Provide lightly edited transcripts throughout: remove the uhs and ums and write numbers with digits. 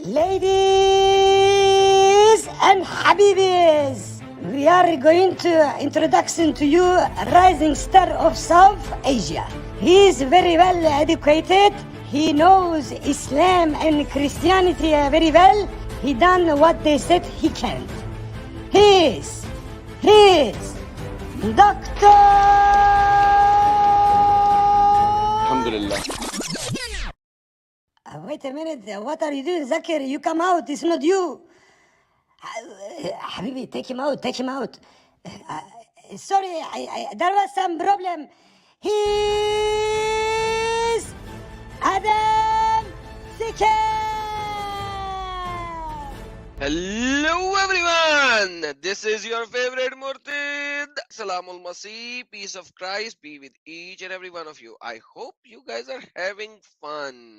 Ladies and Habibis, we are going to introduction to you a rising star of South Asia. He is very well educated. He knows Islam and Christianity very well. He done what they said he can. He is Dr. Alhamdulillah. Wait a minute, what are you doing, Zakir? You come out, it's not you. Habibi, take him out. Sorry, there was some problem. He's Adam Sikar. Hello everyone. This is your favorite Murtid. Salamul Masih. Peace of Christ be with each and every one of you. I hope you guys are having fun.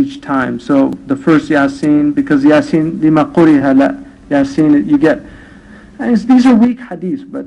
Each time. So the first Yasin, because Yasin lima quriha la Yasin, you get, and these are weak hadiths, but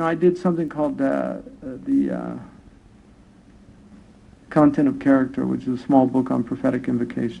I did something called the Content of Character, which is a small book on prophetic invocation.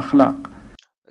akhlaq.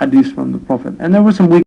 Hadith from the Prophet, and there were some weak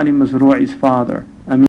Ali Mazroui's father. I mean,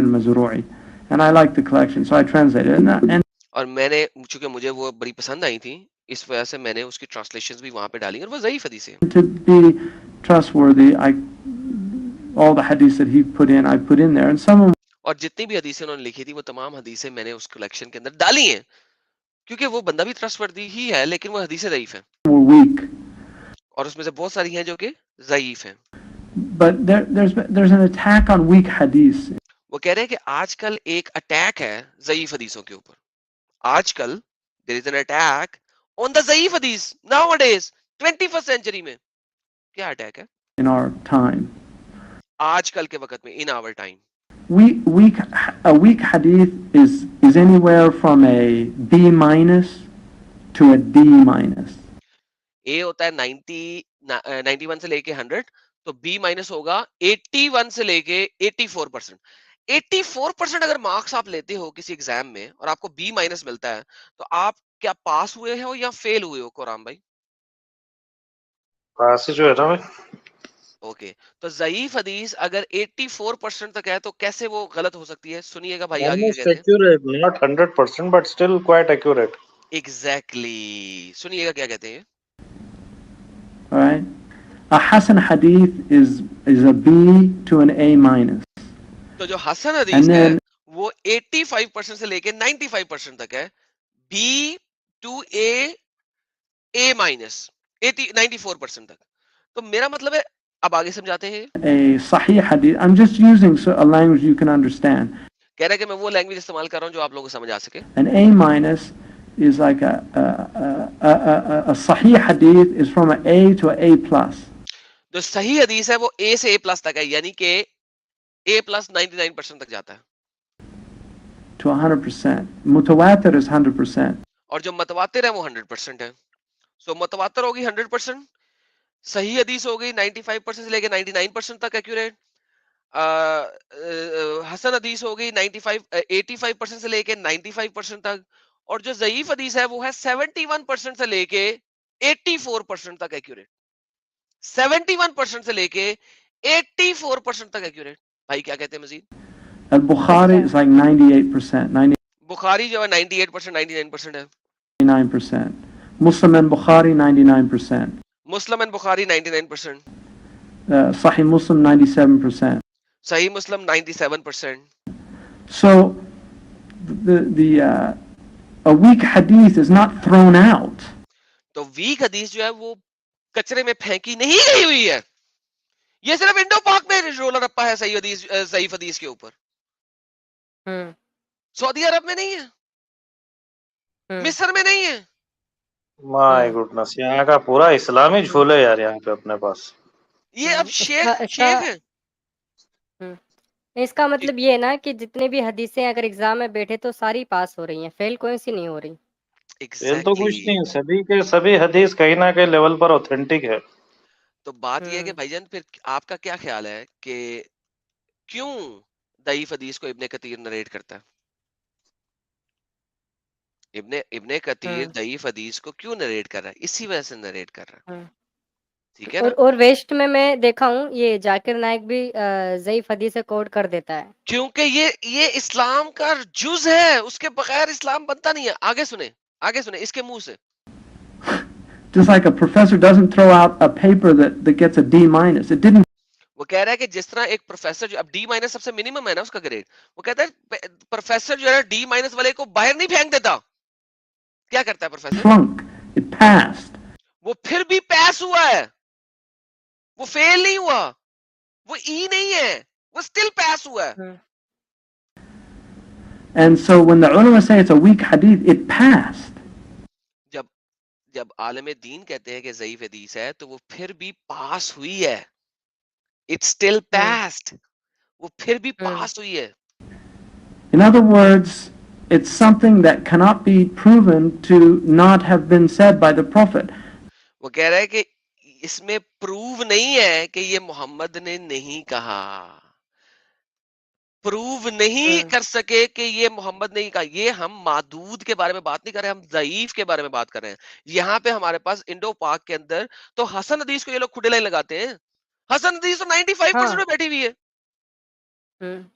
al-Mazroui. And I like the collection, so I translated it. And اور میں نے چونکہ مجھے وہ بڑی پسند آئی تھی اس وجہ سے میں نے اس کی ٹرانسلیشنز بھی وہاں پہ ڈالی اور وہ ضعیف حدیث ہے. to be trustworthy, all the hadiths that he put in, I put in there. And some of them اور جتنی بھی حدیثیں انہوں نے لکھی تھی وہ تمام حدیثیں میں نے اس کلیکشن کے اندر ڈالی ہیں کیونکہ وہ بندہ بھی ٹرسٹ وردی ہی ہے لیکن وہ حدیثیں ضعیف ہیں were weak. اور اس میں سے بہت ساری ہیں جو کہ ضعیف ہیں. But there's an attack on weak hadiths. وہ کہہ رہے ہیں کہ آج کل ایک اٹیک ہے ضعیف حدیثوں کے اوپر. آج کل there is an attack on the ضعیف حدیث nowadays 21st century میں. کیا اٹیک ہے In our time. آج کل کے وقت میں in our time. A weak hadith is anywhere from a B minus to a D minus. A ہوتا ہے 91 سے لے کے 100 تو B مائنس ہوگا 81 سے لے کے 84%. 84% اگر مارکس آپ لیتے ہو کسی ایگزام میں اور آپ کو B مائنس ملتا ہے تو آپ کیا پاس ہوئے ہو یا فیل ہوئے ہو قرآن بھائی؟ پاس ہی جو ہے نا بھائی. اوکے تو ضعیف حدیث اگر 84% تک ہے تو کیسے وہ غلط ہو سکتی ہے؟ سنیے گا بھائی آگے کیا Almost کہتے ہیں. accurate, not 100%, but still quite accurate. Exactly سنیے گا کیا کہتے ہیں. All right. A Hasan hadith is a B to an A minus. تو جو حسن حدیث And ہے then وہ 85% سے لے کے 95% تک ہے. B to A minus 94% تک. تو میرا مطلب ہے اب آگے سمجھاتے ہیں. a Sahih hadith. I'm just using a language you can understand. کہہ رہا ہے کہ میں وہ لینگویج استعمال کر رہا ہوں جو آپ لوگوں کو سمجھ آ سکے. An A minus is like a Sahih hadith is from an A to an A plus. جو صحیح حدیث ہے وہ A سے A پلس تک ہے یعنی کہ A پلس 99% تک جاتا ہے. To 100%. Mutawatir is 100%. اور جو متواتر ہے وہ 100% ہے. سو متواتر ہوگی 100%. صحیح حدیث ہو گئی 95% سے لے کے 99% تک ایکوریٹ. حسن حدیث ہو گئی 85% سے لے کے 95% تک. اور جو ضعیف حدیث ہے وہ ہے 71% سے لے کے 84% تک ایکوریٹ. 71% سے لے کے 84% تک ایکوریٹ. بھائی کیا کہتے ہیں مزید؟ Al-Bukhari is like 98%, بخاری جو ہے 98% 99% ہے. 99%. Muslim and Bukhari 99%. Muslim and Bukhari 99%. Sahih Muslim 97%. صحیح مسلم 97%. So a weak hadith is not thrown out. تو ویک حدیث جو ہے وہ کچرے میں پھینکی نہیں گئی ہوئی ہے. یہ صرف انڈو پاک میں رولا رپا ہے صحیح حدیث ضعیف حدیث کے اوپر. سعودی عرب میں نہیں ہے, مصر میں نہیں ہے. مائی گڈنس, یہاں کا پورا اسلامی جھول ہے یار یہاں پہ اپنے پاس. یہ اب شیخ ہے. اس کا مطلب یہ ہے نا کہ جتنے بھی حدیثیں اگر ایگزام میں بیٹھے تو ساری پاس ہو رہی ہیں, فیل کوئی سی نہیں ہو رہی. فیل تو کچھ نہیں, سبھی کے سبھی حدیث کہیں نہ کہیں لیول پر اوتھینٹک ہے. تو بات یہ ہے کہ بھائی جان پھر آپ کا کیا خیال ہے کہ کیوں ضعیف حدیث کو ابن کثیر نریٹ کرتا ہے؟ ابن کثیر ضعیف حدیث کو کیوں نریٹ کر رہا ہے؟ اسی وجہ سے نریٹ کر رہا ہے. ٹھیک ہے نا. اور ویسٹ میں دیکھا ہوں یہ ذاکر نائک بھی ضعیف حدیث سے کوٹ کر دیتا ہے کیونکہ یہ اسلام کا جز ہے, اس کے بغیر اسلام بنتا نہیں ہے. آگے سنیں اس کے منہ سے. Just like a professor doesn't throw out a paper that gets a D minus. It didn't. وہ کہہ رہا ہے کہ جس طرح ایک پروفیسر جو اب ڈی مائنس سب سے منیمم ہے نا اس کا گریڈ, وہ کہتا ہے پروفیسر جو ہے ڈی مائنس والے کو باہر نہیں پھینک دیتا. کیا کرتا ہے پروفیسر؟ flunk. It passed. وہ پھر بھی پیس ہوا ہے, وہ فیل نہیں ہوا, وہ ای نہیں ہے, وہ اسٹل پیس ہوا ہے. And so when the ulama say it's a weak hadith, it passed. جب عالم دین کہتے ہیں کہ ضعیف حدیث ہے تو وہ پھر بھی پاس ہوئی ہے. It still passed. وہ پھر بھی پاس ہوئی ہے. In other words, it's something that cannot be proven to not have been said by the Prophet. وہ کہہ رہا ہے کہ اس میں پروو نہیں ہے کہ یہ محمد نے نہیں کہا. پروو نہیں کر سکے کہ یہ محمد نے کہا. یہ ہم معدود کے بارے میں بات نہیں کر رہے, ہم ضعیف کے بارے میں بات کر رہے ہیں. یہاں پہ ہمارے پاس انڈو پاک کے اندر تو حسن حدیث کو یہ لوگ کھڑے لائن لگاتے ہیں. حسن حدیث تو 95% میں بیٹھی ہوئی ہے.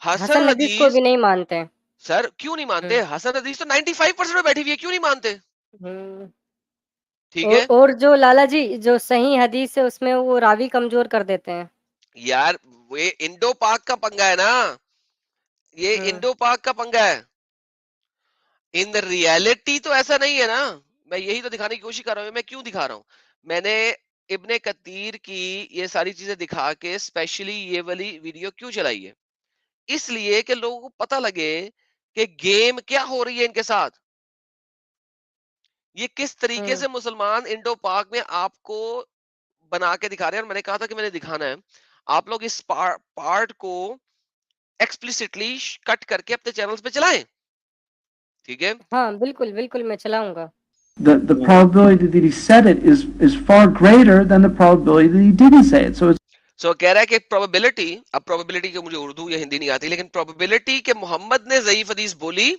حسن حدیث کو بھی نہیں مانتے. سر کیوں نہیں مانتے؟ حسن حدیث تو 95% میں بیٹھی ہوئی ہے، کیوں نہیں مانتے؟ ٹھیک ہے اور جو لالا جی جو صحیح حدیث ہے اس میں وہ راوی کمزور کر دیتے ہیں یار، وہ انڈو پاک کا پنگا ہے نا، یہ انڈو پاک کا پنگا ہے. ان ریالٹی تو ایسا نہیں ہے نا. میں یہی تو دکھانے کی کوشش کر رہا ہوں. میں کیوں دکھا رہا ہوں؟ میں نے ابن کثیر کی یہ ساری چیزیں دکھا کے اسپیشلی یہ والی ویڈیو کیوں چلائی ہے؟ اس لیے کہ لوگوں کو پتہ لگے کہ گیم کیا ہو رہی ہے ان کے ساتھ، یہ کس طریقے سے مسلمان انڈو پاک میں آپ کو بنا کے دکھا رہے ہیں. اور میں نے کہا تھا کہ میں نے دکھانا ہے. آپ لوگ اس پارٹ کو ایکسپلیسٹلی کٹ کر کے اپنے چینلز پہ چلائیں. ٹھیک ہے، ہاں بالکل بالکل میں چلاؤں گا. The probability that he said it is far greater than the probability that he didn't say it. So it's سو کہہ رہا ہے کہ پروبیبلٹی، اب پروبیبلٹی کے مجھے اردو یا ہندی نہیں آتی، لیکن پروبیبلٹی کہ محمد نے ضعیف حدیث بولی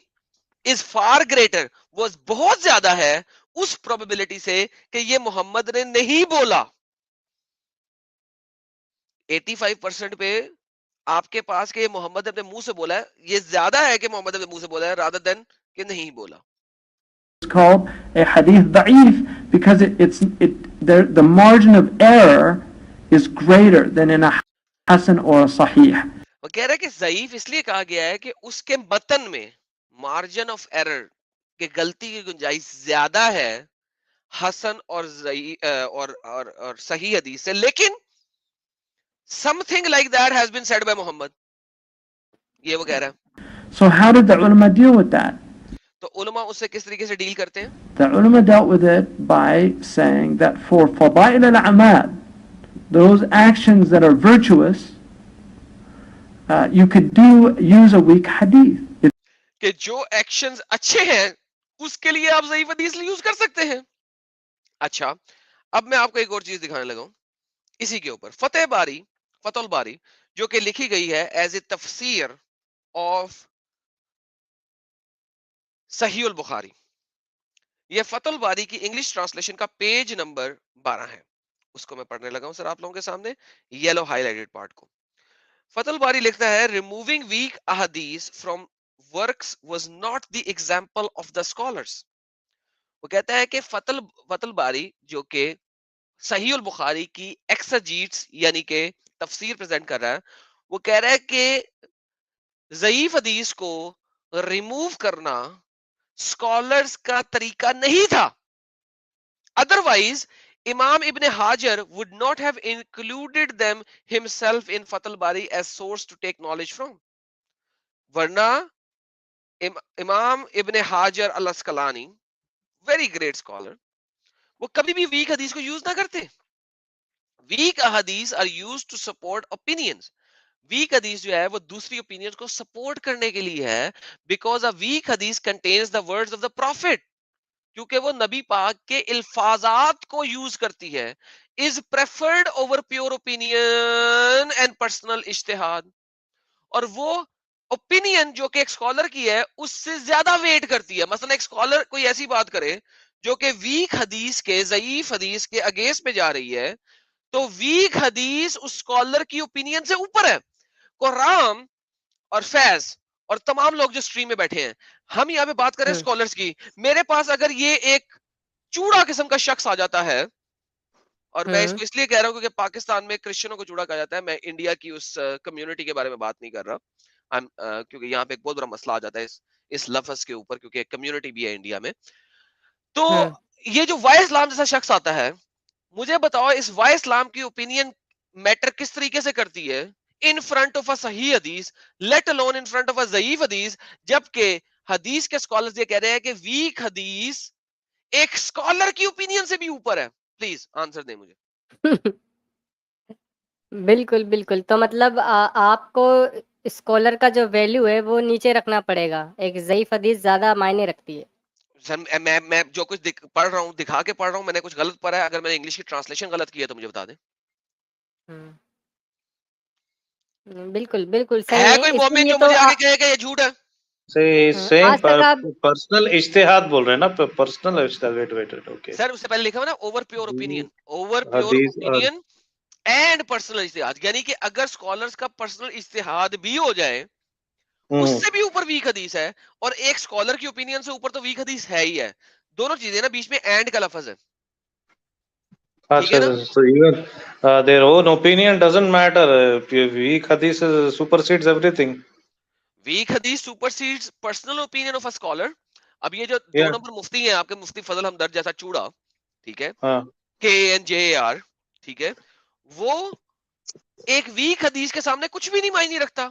از فار گریٹر، وہ بہت زیادہ ہے اس پروبیبلٹی سے کہ یہ محمد نے نہیں بولا. 85% پہ آپ کے پاس کہ یہ محمد نے اپنے منہ سے بولا ہے، یہ زیادہ ہے کہ محمد نے اپنے منہ سے بولا ہے رادر دین کہ نہیں بولا. called a hadith da'if because the margin of error is greater than in a hasan or a sahih. وہ کہہ رہا ہے کہ ضعیف اس لیے کہا گیا ہے کہ اس کے متن میں مارجن آف ایرر کہ غلطی کی گنجائش زیادہ ہے حسن اور صحیح حدیث سے، لیکن something like that has been said by محمد، یہ وہ کہہ رہا ہے. So how did the ulama deal with that? تو علماء اس سے کس طریقے سے ڈیل کرتے ہیں؟ The ulama dealt with it by saying that for fada'il al-a'mal, those actions that are virtuous, you could use a weak hadith. کہ جو ایکشنز اچھے ہیں اس کے لیے آپ ضعیف حدیث یوز کر سکتے ہیں. اچھا، اب میں آپ کو ایک اور چیز دکھانے لگا ہوں اسی کے اوپر. فتح الباری جو کہ لکھی گئی ہے ایز اے تفسیر آف صحیح البخاری. یہ فتح الباری کی انگلش ٹرانسلیشن کا پیج نمبر 12 ہے. اس کو میں پڑھنے لگا ہوں سر آپ لوگوں کے سامنے یلو ہائی لائٹڈ پارٹ کو. فتح الباری لکھتا ہے ریموونگ ویک احادیث from works was not the example of the scholars. وہ کہتا ہے کہ فتح الباری جو کہ صحیح البخاری کی ایکسجیٹس یعنی کہ تفسیر پریزنٹ کر رہا ہے، وہ کہہ رہا ہے کہ ضعیف حدیث کو ریموو کرنا اسکالرز کا طریقہ نہیں تھا. ادروائز امام ابن Hajar would not have included them himself in Fath al-Bari as source to take knowledge from. ورنہ امام ابن حاجر الاسقلانی ویری گریٹ اسکالر، وہ کبھی بھی ویک حدیث کو یوز نہ کرتے. ویک حدیث are used to support opinions. Weak حدیث جو ہے وہ دوسری اوپینینز کو سپورٹ کرنے کے لیے ہے، بیکاز a weak حدیث contains the words of the prophet، کیونکہ وہ نبی پاک کے الفاظات کو یوز کرتی ہے. is preferred over pure opinion and personal اجتہاد. اور وہ اوپینین جو کہ ایک اسکالر کی ہے اس سے زیادہ ویٹ کرتی ہے. مثلا ایک اسکالر کوئی ایسی بات کرے جو کہ ویک حدیث کے ضعیف حدیث کے اگینسٹ میں جا رہی ہے، تو ویک حدیث اس اسکالر کی اوپینین سے اوپر ہے. قرآن اور فیض اور تمام لوگ جو اسٹریم میں بیٹھے ہیں، ہم یہاں پہ بات کریں اسکالرز کی. میرے پاس اگر یہ ایک چوڑا قسم کا شخص آ جاتا ہے، اور میں اس کو اس لیے کہہ رہا ہوں کیونکہ پاکستان میں کرسچنوں کو چوڑا کہا جاتا ہے، میں انڈیا کی اس کمیونٹی کے بارے میں بات نہیں کر رہا، کیونکہ یہاں پہ ایک بہت بڑا مسئلہ آ جاتا ہے اس لفظ کے اوپر، کیونکہ ایک کمیونٹی بھی ہے انڈیا میں. تو یہ جو وائے اسلام جیسا شخص آتا ہے، مجھے بتاؤ اس وائے اسلام کی اوپینین میٹر کس طریقے سے کرتی ہے in front of a صحیح حدیث, let alone in front of a ضعیف حدیث, جبکہ حدیث کے اسکالرز یہ کہہ رہے ہیں کہ ویک حدیث ایک اسکالر کی اوپینین سے بھی اوپر ہے. پلیز آنسر دیں مجھے. بالکل بالکل. تو مطلب آپ کو اسکالر کا جو ویلیو ہے وہ نیچے رکھنا پڑے گا، ایک ضعیف حدیث زیادہ معنی رکھتی ہے. سر میں جو کچھ پڑھ رہا ہوں دکھا کے پڑھ رہا ہوں، میں نے کچھ غلط پڑھا ہے، اگر میں نے انگلش کی ٹرانسلیشن غلط کی ہے تو مجھے بتا دیں. بالکل بالکل صحیح ہے ہے. کوئی اس مومن لیے جو تو مجھے آگے کہے کہ یہ جھوٹ ہے؟ آج تک آپ پرسنل اجتہاد بول رہے ہیں نا، پرسنل اجتہاد. اوکے سر اس سے پہلے لکھا ہوا نا over pure opinion, over pure حدیث اوپینین اینڈ پرسنل اجتہاد، یعنی کہ اگر اسکالرز کا پرسنل اجتہاد بھی ہو جائے اس سے بھی اوپر ویک حدیث ہے, اور ایک اسکالر کی اوپینین سے اوپر تو ویک حدیث ہے ہی ہے. دونوں چیزیں نا, بیچ میں اینڈ کا لفظ ہے. ٹھیک ہے نا, So even their own opinion doesn't matter. Weak hadith supersedes everything. Weak حدیث supersedes personal opinion of a scholar. اب یہ جو دو Yeah. نمبر مفتی ہیں آپ کے, مفتی فضل ہمدرد جیسا چوڑا, ٹھیک ہے, ہاں KNJAR, ٹھیک ہے, وہ ایک ویک حدیث کے سامنے کچھ بھی نہیں معنی رکھتا,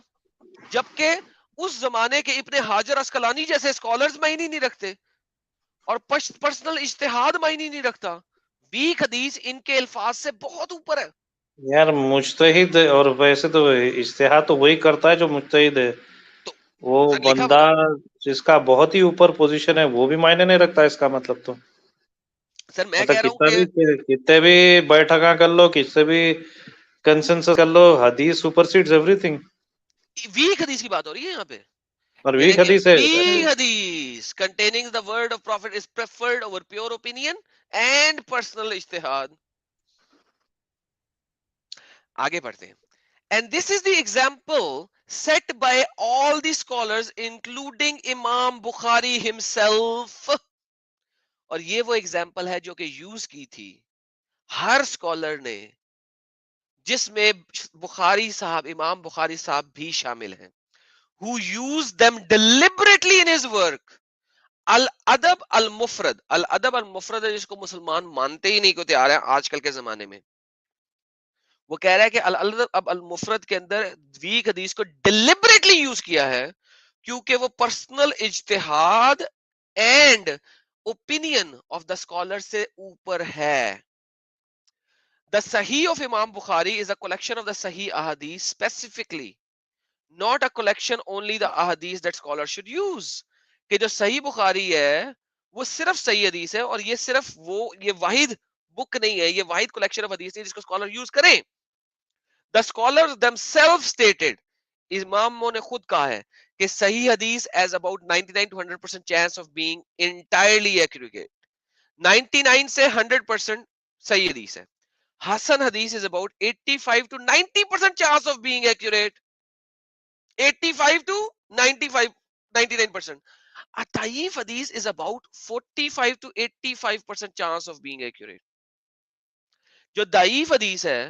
جبکہ اس زمانے کے ابن حجر عسقلانی جیسے اسکالرز معنی نہیں رکھتے, اور پرسنل اجتہاد معنی نہیں رکھتا. ویک حدیث ان کے الفاظ سے بہت اوپر ہے. یار مجتہد, اور ویسے تو اجتہاد تو وہی کرتا ہے جو مجتہد ہے. تو وہ لکھا ہوا بندہ جس کا بہت ہی اوپر پوزیشن ہے وہ بھی معنی نہیں رکھتا اس کا مطلب. تو سر میں مطلب کہہ رہا ہوں کہ کتنے بھی بیٹھکاں کر لو, کس سے بھی کنسنسس کر لو, حدیث سپرسیڈز ایوری تھنگ. ویک حدیث کی بات ہو رہی ہے یہاں پہ. اور یعنی ویک کہ حدیث ہے. weak hadith containing the word of prophet is preferred over pure opinion and personal ijtihad. آگے بڑھتے ہیں. And this is the example set by all the scholars including Imam Bukhari himself. اور یہ وہ example ہے جو کہ یوز کی تھی ہر اسکالر نے, جس میں بخاری صاحب, امام بخاری صاحب بھی شامل ہیں, who used them deliberately in his work. الادب المفرد, الادب المفرد ہے جس کو مسلمان مانتے ہی نہیں کو تیار ہے آج کل کے زمانے میں. وہ کہہ رہا ہے کہ الادب المفرد کے اندر ویک حدیث کو ڈیلیبریٹلی یوز کیا ہے کیونکہ وہ پرسنل اجتہاد and opinion of the scholar سے اوپر ہے. The Sahih of Imam Bukhari is a collection of the Sahih ahadith specifically, not a collection only the ahadith that scholars should use. کہ جو صحیح بخاری ہے وہ صرف صحیح حدیث ہے, اور یہ صرف وہ, یہ واحد بک نہیں ہے, یہ واحد کلیکشن آف حدیث نہیں جس کو اسکالر یوز کریں. The scholars themselves stated, اماموں نے خود کہا ہے کہ صحیح حدیث has about 99 to 100% chance of being entirely accurate. 99 سے 100% صحیح حدیث ہے. حسن حدیث is about 85 to 90% chance of being accurate. 85 to 99%. A ضعیف حدیث is about 45 to 85% chance of being accurate. جو ضعیف حدیث ہے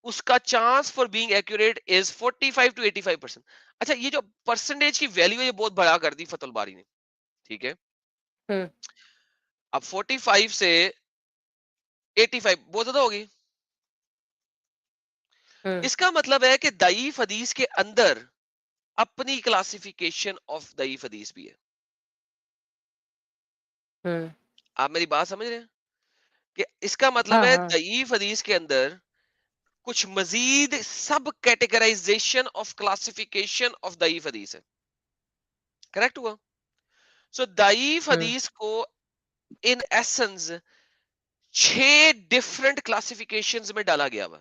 اس کا chance for being accurate is 45 to 85%. اچھا, یہ جو پرسنٹیج کی ویلیو ہے یہ بہت بڑا کر دی فتح الباری نے, ٹھیک ہے. اب 45 سے 85 بہت زیادہ ہوگی. اس کا مطلب ہے کہ ضعیف حدیث کے اندر اپنی کلاسیفیکیشن آف ضعیف حدیث بھی ہے. آپ میری بات سمجھ رہے ہیں کہ اس کا مطلب ہے ضعیف حدیث کے اندر کچھ مزید سب کیٹیگرائزیشن آف کلاسیفیکیشن آف ضعیف حدیث ہے. کریکٹ ہوا؟ سو ضعیف حدیث کو ان ایسنس 6 ڈفرنٹ کلاسیفیکیشنز میں ڈالا گیا ہوا,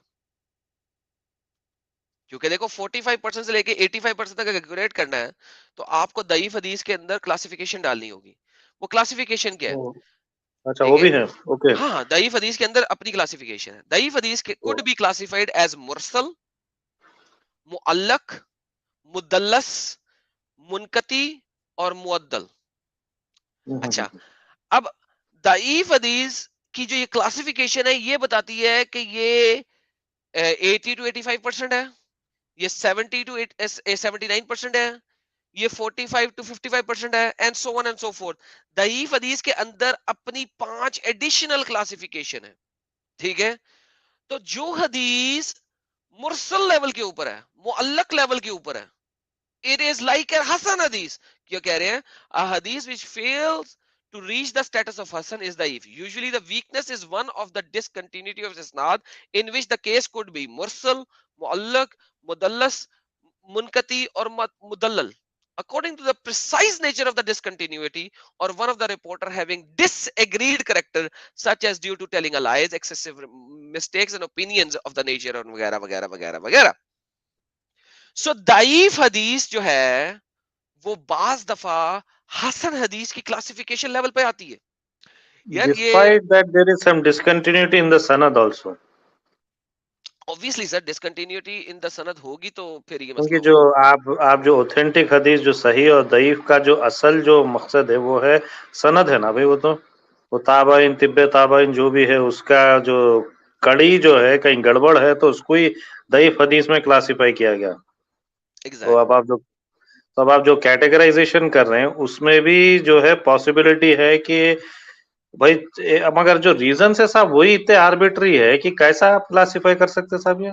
کیونکہ دیکھو 45% سے لے کے 85% تک کیلکولیٹ کرنا ہے تو آپ کو ضعیف حدیث کے اندر کلاسیفیکیشن ڈالنی ہوگی. وہ کلاسیفیکیشن کیا ہے؟ اچھا وہ بھی ہے. اوکے, ہاں, ضعیف حدیث کے اندر اپنی کلاسیفیکیشن ہے. ضعیف حدیث could be classified as مرسل, معلق, مدلس, منقطی اور معدل. اچھا, اب ضعیف حدیث کی جو یہ کلاسیفیکیشن ہے یہ بتاتی ہے کہ یہ 80 to 85% ہے, یہ 70 to 79% ہے, یہ 45 to 55% ہے, and so on and so forth. ضعیف حدیث کے اندر اپنی 5 ایڈیشنل کلاسیفیکیشن ہے, ٹھیک ہے. تو جو حدیث مرسل لیول کے اوپر ہے, معلق لیول کے اوپر ہے, it is like a حسن حدیث. کیا کہہ رہے ہیں؟ a hadith which fails to reach the status of hasan is da'if. Usually the weakness is one of the discontinuity of isnad, in which the case could be mursal, muallaq, mudallas, munqati or mudallal, according to the precise nature of the discontinuity, or one of the reporter having disagreed character, such as due to telling a lies, excessive mistakes and opinions of the nature اور وغیرہ وغیرہ وغیرہ وغیرہ. So ضعیف حدیث جو ہے وہ بعض دفعہ حسن حدیث کی کلاسیفیکیشن لیول پہ آتی ہے. یار یہ despite that there is some discontinuity in the sanad also. obviously sir discontinuity in the sanad ہوگی تو پھر یہ کیونکہ مسئلہ جو ہوگا. آپ جو اوتھینٹک حدیث جو صحیح اور ضعیف کا جو اصل جو مقصد ہے وہ ہے سند ہے نا بھائی. وہ تابعین طب تابعین جو بھی ہے اس کا جو کڑی جو ہے کہیں گڑبڑ ہے تو اس کو ہی ضعیف حدیث میں کلاسیفائی کیا گیا. تو exactly. اب آپ جو کیٹیگرائزیشن کر رہے ہیں اس میں بھی جو ہے پاسبلٹی ہے کہ بھائی مگر جو ریزنس ہے صاحب وہی اتنے آربیٹری ہے کہ کیسا آپ کلاسیفائی کر سکتے صاحب یہ.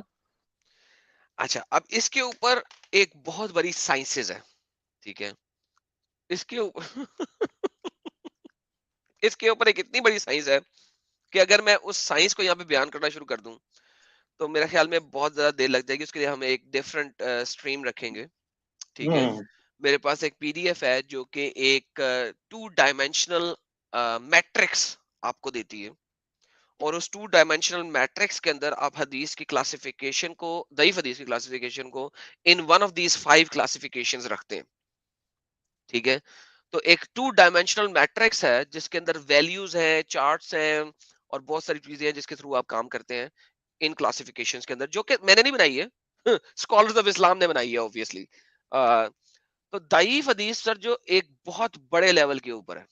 اچھا اب اس کے اوپر ایک بہت بڑی سائنسز ہے, ٹھیک ہے, اس کے اوپر اس کے اوپر ایک اتنی بڑی سائنس ہے کہ اگر میں اس سائنس کو یہاں پہ بیان کرنا شروع کر دوں تو میرا خیال میں بہت زیادہ دیر لگ جائے گی. اس کے لیے ہم ایک ڈفرنٹ اسٹریم رکھیں گے, ٹھیک ہے. میرے پاس ایک پی ڈی ایف ہے جو کہ ایک 2 ڈائمینشنل میٹرکس آپ کو دیتی ہے, اور اس 2 ڈائمینشنل میٹرکس کے اندر آپ حدیث کی کلاسیفیکیشن کو, ضعیف حدیث کی کلاسیفیکیشن کو in one of these 5 classifications رکھتے ہیں, ٹھیک ہے. تو ایک 2 ڈائمینشنل میٹرکس ہے جس کے اندر ویلیوز ہیں, چارٹس ہیں, اور بہت ساری چیزیں ہیں جس کے تھرو آپ کام کرتے ہیں ان کلاسیفیکیشنز کے اندر, جو کہ میں نے نہیں بنائی ہے, اسکالرز آف اسلام نے بنائی ہے obviously. تو ضعیف حدیث سر جو ایک بہت بڑے لیول کے اوپر ہے,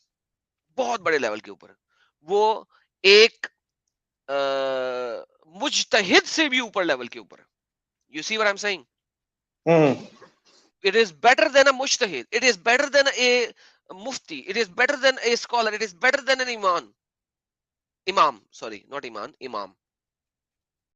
بہت بڑے لیول کے اوپر ہے, وہ ایک مجتہد سے بھی اوپر لیول کے اوپر ہے. You see what I'm saying? It is better than a mujtahid. It is better than a mufti. It is better than a scholar. It is better than an imam. Sorry, not imam, imam.